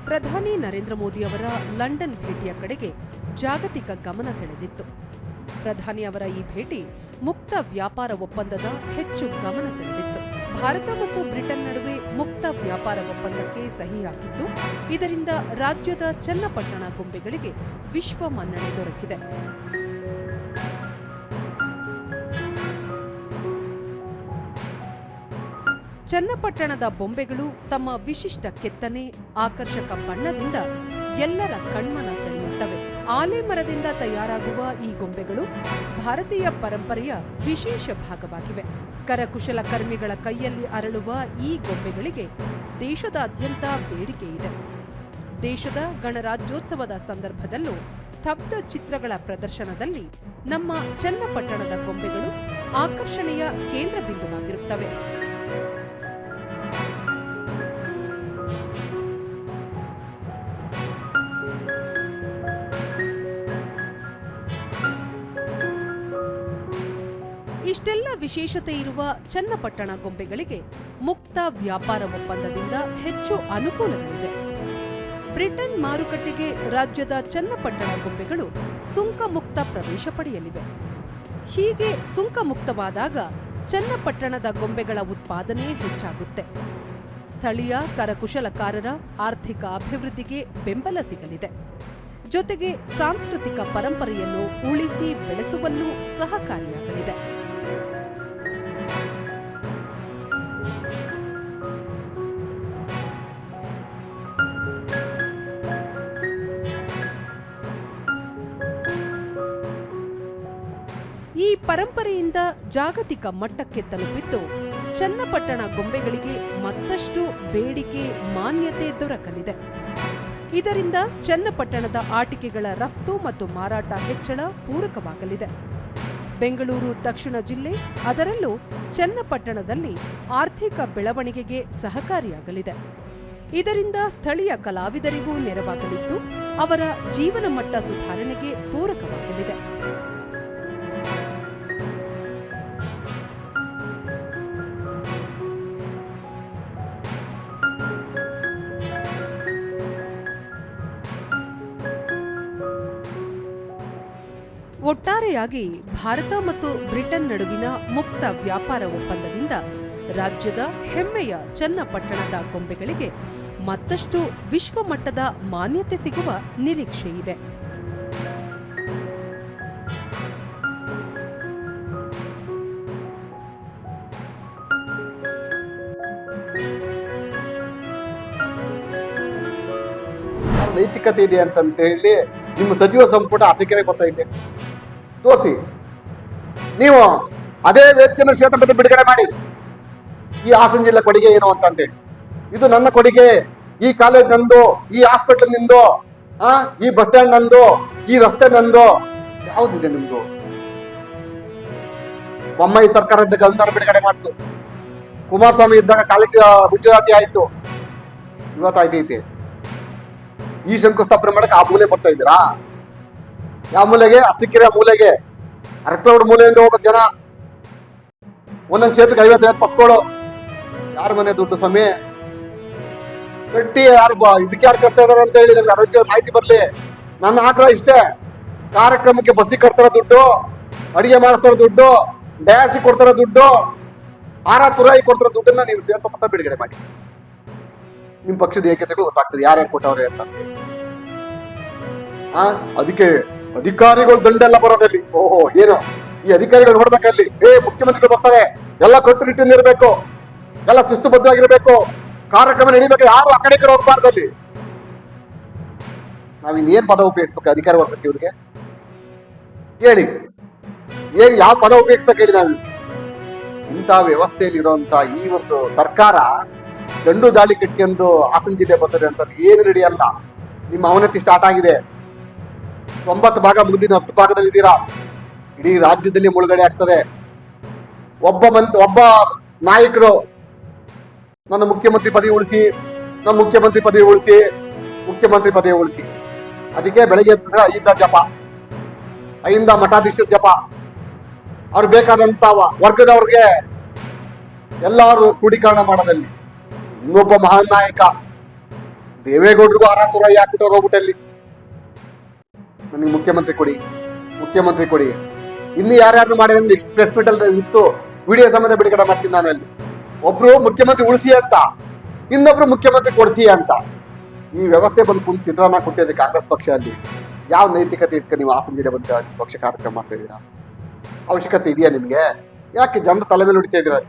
ಪ್ರಧಾನಿ ನರೇಂದ್ರ ಮೋದಿ ಅವರ ಲಂಡನ್ ಭೇಟಿಯ ಕಡೆಗೆ ಜಾಗತಿಕ ಗಮನ ಸೆಳೆದಿತ್ತು. ಪ್ರಧಾನಿ ಅವರ ಈ ಭೇಟಿ ಮುಕ್ತ ವ್ಯಾಪಾರ ಒಪ್ಪಂದದ ಹೆಚ್ಚು ಗಮನ ಸೆಳೆದಿತ್ತು. ಭಾರತ ಮತ್ತು ಬ್ರಿಟನ್ ನಡುವೆ ಮುಕ್ತ ವ್ಯಾಪಾರ ಒಪ್ಪಂದಕ್ಕೆ ಸಹಿ ಹಾಕಿದ್ದು, ಇದರಿಂದ ರಾಜ್ಯದ ಚನ್ನಪಟ್ಟಣ ಗೊಂಬೆಗಳಿಗೆ ವಿಶ್ವ ಮನ್ನಣೆ ದೊರಕಿದೆ. ಚನ್ನಪಟ್ಟಣದ ಬೊಂಬೆಗಳು ತಮ್ಮ ವಿಶಿಷ್ಟ ಕೆತ್ತನೆ, ಆಕರ್ಷಕ ಬಣ್ಣದಿಂದ ಎಲ್ಲರ ಕಣ್ಮನ ಸೆಳೆಯುತ್ತವೆ. ಆಲೆ ಮರದಿಂದ ತಯಾರಾಗುವ ಈ ಗೊಂಬೆಗಳು ಭಾರತೀಯ ಪರಂಪರೆಯ ವಿಶೇಷ ಭಾಗವಾಗಿವೆ. ಕರಕುಶಲಕರ್ಮಿಗಳ ಕೈಯಲ್ಲಿ ಅರಳುವ ಈ ಗೊಂಬೆಗಳಿಗೆ ದೇಶದಾದ್ಯಂತ ಬೇಡಿಕೆ ಇದೆ. ದೇಶದ ಗಣರಾಜ್ಯೋತ್ಸವದ ಸಂದರ್ಭದಲ್ಲೂ ಸ್ತಬ್ಧ ಚಿತ್ರಗಳ ಪ್ರದರ್ಶನದಲ್ಲಿ ನಮ್ಮ ಚನ್ನಪಟ್ಟಣದ ಗೊಂಬೆಗಳು ಆಕರ್ಷಣೆಯ ಕೇಂದ್ರ ಬಿಂದುವಾಗಿರುತ್ತವೆ. ಇಷ್ಟೆಲ್ಲ ವಿಶೇಷತೆ ಇರುವ ಚನ್ನಪಟ್ಟಣ ಗೊಂಬೆಗಳಿಗೆ ಮುಕ್ತ ವ್ಯಾಪಾರ ಒಪ್ಪಂದದಿಂದ ಹೆಚ್ಚು ಅನುಕೂಲಗಳಿವೆ. ಬ್ರಿಟನ್ ಮಾರುಕಟ್ಟೆಗೆ ರಾಜ್ಯದ ಚನ್ನಪಟ್ಟಣ ಗೊಂಬೆಗಳು ಸುಂಕ ಮುಕ್ತ ಪ್ರವೇಶ ಪಡೆಯಲಿವೆ. ಹೀಗೆ ಸುಂಕ ಮುಕ್ತವಾದಾಗ ಚನ್ನಪಟ್ಟಣದ ಗೊಂಬೆಗಳ ಉತ್ಪಾದನೆ ಹೆಚ್ಚಾಗುತ್ತೆ. ಸ್ಥಳೀಯ ಕರಕುಶಲಕಾರರ ಆರ್ಥಿಕ ಅಭಿವೃದ್ಧಿಗೆ ಬೆಂಬಲ ಸಿಗಲಿದೆ. ಜೊತೆಗೆ ಸಾಂಸ್ಕೃತಿಕ ಪರಂಪರೆಯನ್ನು ಉಳಿಸಿ ಬೆಳೆಸುವಲ್ಲೂ ಸಹಕಾರಿಯಾಗಲಿದೆ. ಈ ಪರಂಪರೆಯಿಂದ ಜಾಗತಿಕ ಮಟ್ಟಕ್ಕೆ ತಲುಪಿದ್ದು ಚನ್ನಪಟ್ಟಣ ಗೊಂಬೆಗಳಿಗೆ ಮತ್ತಷ್ಟು ಬೇಡಿಕೆ, ಮಾನ್ಯತೆ ದೊರಕಲಿದೆ. ಇದರಿಂದ ಚನ್ನಪಟ್ಟಣದ ಆಟಿಕೆಗಳ ರಫ್ತು ಮತ್ತು ಮಾರಾಟ ಹೆಚ್ಚಳ ಪೂರಕವಾಗಲಿದೆ. ಬೆಂಗಳೂರು ದಕ್ಷಿಣ ಜಿಲ್ಲೆ, ಅದರಲ್ಲೂ ಚನ್ನಪಟ್ಟಣದಲ್ಲಿ ಆರ್ಥಿಕ ಬೆಳವಣಿಗೆಗೆ ಸಹಕಾರಿಯಾಗಲಿದೆ. ಇದರಿಂದ ಸ್ಥಳೀಯ ಕಲಾವಿದರಿಗೂ ನೆರವಾಗಲಿದ್ದು, ಅವರ ಜೀವನ ಮಟ್ಟ ಸುಧಾರಣೆಗೆ ಪೂರಕವಾಗಲಿದೆ. ಒಟ್ಟಾರೆಯಾಗಿ ಭಾರತ ಮತ್ತು ಬ್ರಿಟನ್ ನಡುವಿನ ಮುಕ್ತ ವ್ಯಾಪಾರ ಒಪ್ಪಂದದಿಂದ ರಾಜ್ಯದ ಹೆಮ್ಮೆಯ ಚನ್ನಪಟ್ಟಣದ ಗೊಂಬೆಗಳಿಗೆ ಮತ್ತಷ್ಟು ವಿಶ್ವಮಟ್ಟದ ಮಾನ್ಯತೆ ಸಿಗುವ ನಿರೀಕ್ಷೆಯಿದೆ. ನೈತಿಕತೆ ಇದೆ ಅಂತ ಹೇಳಿ ನಿಮ್ಮ ಸಚಿವ ಸಂಪುಟ ಅರಸೀಕೆರೆ ಬರ್ತಾ ಇದೆ. ತೋರಿಸಿ, ನೀವು ಅದೇ ವೆಚ್ಚನ ಶ್ವೇತಪತ್ರ ಬಿಡುಗಡೆ ಮಾಡಿ. ಈ ಹಾಸನ ಜಿಲ್ಲೆ ಕೊಡುಗೆ ಏನು ಅಂತಂತೇಳಿ, ಇದು ನನ್ನ ಕೊಡುಗೆ, ಈ ಕಾಲೇಜ್ ನಂದು, ಈ ಹಾಸ್ಪಿಟಲ್ ನಿಂದು, ಈ ಬಸ್ ಸ್ಟ್ಯಾಂಡ್ ನಂದು, ಈ ರಸ್ತೆ ನಂದು. ಯಾವುದಿದೆ ನಿಮ್ದು? ಬೊಮ್ಮಾಯಿ ಸರ್ಕಾರದ ಅನುದಾನ ಬಿಡುಗಡೆ ಮಾಡ್ತು. ಕುಮಾರಸ್ವಾಮಿ ಇದ್ದಾಗ ಕಾಲೇಜ್ ಮಂಜೂರಾತಿ ಆಯ್ತು. ಇವತ್ತಾಯ್ತೈತೆ. ಈ ಶಂಕುಸ್ಥಾಪನೆ ಮಾಡಕ್ಕೆ ಆ ಮೂಲೆ ಬರ್ತಾ ಇದ್ದೀರಾ? ಯಾವ ಮೂಲೆಗೆ? ಅರಸೀಕೆರೆ ಮೂಲೆಗೆ, ಅರಕಲಗೂಡು ಮೂಲೆಯಿಂದ ಹೋಗ್ಬೇಕು ಜನ. ಒಂದೊಂದು ಕ್ಷೇತ್ರಕ್ಕೆ 50 ಪಸ್ಕೊಳು. ಯಾರ ಮನೆ ದುಡ್ಡು ಸ್ವಾಮಿ? ಕಟ್ಟಿ ಯಾರು ಇದಕ್ಕೆ ಯಾರು ಕಟ್ತಾ ಇದಾರೆ ಅಂತ ಹೇಳಿ ನಮ್ಗೆ ಅದರ ಮಾಹಿತಿ ಬರಲಿ. ನನ್ನ ಆಗ್ರಹ ಇಷ್ಟೇ, ಕಾರ್ಯಕ್ರಮಕ್ಕೆ ಬಸ್ಸಿಗೆ ಕಟ್ತಾರ ದುಡ್ಡು, ಅಡಿಗೆ ಮಾಡ್ತಾರ ದುಡ್ಡು, ಡಯಾಸಿ ಕೊಡ್ತಾರ ದುಡ್ಡು, ತುರಾಯಿ ಕೊಡ್ತಾರ ದುಡ್ಡನ್ನ ನೀವು ಶ್ವೇತಪತ್ರ ಬಿಡುಗಡೆ ಮಾಡಿ. ನಿಮ್ ಪಕ್ಷದ ಏಕತೆಗಳು ಗೊತ್ತಾಗ್ತದೆ ಯಾರ್ಯಾರು ಕೊಟ್ಟವ್ರೆ ಅಂತ. ಅದಕ್ಕೆ ಅಧಿಕಾರಿಗಳು ದಂಡೆಲ್ಲ ಬರೋದಲ್ಲಿ. ಓಹೋ, ಏನು ಈ ಅಧಿಕಾರಿಗಳು ನೋಡ್ಬೇಕಲ್ಲಿ. ಮುಖ್ಯಮಂತ್ರಿಗಳು ಬರ್ತಾರೆ, ಎಲ್ಲ ಕಟ್ಟುನಿಟ್ಟಿನಲ್ಲಿ ಇರಬೇಕು, ಎಲ್ಲ ಶಿಸ್ತುಬದ್ಧವಾಗಿರ್ಬೇಕು, ಕಾರ್ಯಕ್ರಮ ನಡೀಬೇಕು, ಯಾರು ಆ ಕಡೆ ಹೋಗ್ಬಾರ್ದಲ್ಲಿ. ನಾವಿನ್ನೇನ್ ಪದ ಉಪಯೋಗಿಸ್ಬೇಕು ಅಧಿಕಾರ ವರ್ಗಕ್ಕೆ? ಇವ್ರಿಗೆ ಹೇಳಿ, ಏನ್ ಯಾವ ಪದ ಉಪಯೋಗಿಸ್ಬೇಕು ಹೇಳಿ. ನಾವು ಇಂಥ ವ್ಯವಸ್ಥೆಯಲ್ಲಿ ಇರುವಂತ ಈ ಒಂದು ಸರ್ಕಾರ ಗಂಡು ದಾಳಿ ಕಟ್ಕೊಂಡು ಹಾಸನ ಜಿಲ್ಲೆ ಬರ್ತದೆ ಅಂತ ಏನು ನಡೆಯಲ್ಲ. ನಿಮ್ಮ ಅವನತಿ ಸ್ಟಾರ್ಟ್ ಆಗಿದೆ. 90 ಭಾಗ ಮುಂದಿನ 10 ಭಾಗದಲ್ಲಿ ಇದ್ದೀರಾ. ಇಡೀ ರಾಜ್ಯದಲ್ಲಿ ಮುಳುಗಡೆ ಆಗ್ತದೆ. ಒಬ್ಬ ನಾಯಕರು ನನ್ನ ಮುಖ್ಯಮಂತ್ರಿ ಪದವಿ ಉಳಿಸಿ, ನಮ್ಮ ಮುಖ್ಯಮಂತ್ರಿ ಪದವಿ ಉಳಿಸಿ, ಮುಖ್ಯಮಂತ್ರಿ ಪದವಿ ಉಳಿಸಿ. ಅದಕ್ಕೆ ಬೆಳಗ್ಗೆ ಎದ್ದ ಐಂದ ಜಪ, ಐಂದ ಮಠಾಧೀಶರ ಜಪ. ಅವ್ರು ಬೇಕಾದಂತ ವರ್ಗದವ್ರಿಗೆ ಎಲ್ಲರೂ ಕ್ರೋಢೀಕರಣ ಮಾಡೋದಲ್ಲಿ ಇನ್ನೊಬ್ಬ ಮಹಾನ್ ನಾಯಕ ದೇವೇಗೌಡರಿಗೂ ಆರಾತುರ ಹಾಕ್ಬಿಟ್ಟವ್ರು ಹೋಗ್ಬಿಟ್ಟಲ್ಲಿ. ನನಗೆ ಮುಖ್ಯಮಂತ್ರಿ ಕೊಡಿ, ಮುಖ್ಯಮಂತ್ರಿ ಕೊಡಿ. ಇನ್ನು ಯಾರ್ಯಾರು ಮಾಡಿದ್ರೆ ಪ್ರೆಸ್ ಮೀಟ್ ಅಲ್ಲಿ ಇತ್ತು, ವಿಡಿಯೋ ಸಮೇತ ಬಿಡುಗಡೆ ಮಾಡ್ತೀನಿ ನಾನು ಅಲ್ಲಿ. ಒಬ್ರು ಮುಖ್ಯಮಂತ್ರಿ ಉಳಿಸಿ ಅಂತ, ಇನ್ನೊಬ್ರು ಮುಖ್ಯಮಂತ್ರಿ ಕೊಡಿಸಿ ಅಂತ. ಈ ವ್ಯವಸ್ಥೆ ಬಂದು ಕುಂತು ಚಿತ್ರಾನ್ನ ಕೊಟ್ಟಿದೆ ಕಾಂಗ್ರೆಸ್ ಪಕ್ಷ. ಅಲ್ಲಿ ಯಾವ ನೈತಿಕತೆ ಇಟ್ಕೊಂಡು ನೀವು ಹಾಸನ ಜಿಲ್ಲೆ ಬಂದು ಪಕ್ಷ ಕಾರ್ಯಕ್ರಮ ಮಾಡ್ತಾ ಇದ್ದೀರಾ? ಅವಶ್ಯಕತೆ ಇದೆಯಾ ನಿಮಗೆ? ಯಾಕೆ ಜನರ ತಲೆ ಮೇಲೆ ಹೊಡಿತಾ ಇದ್ದೀರಾ?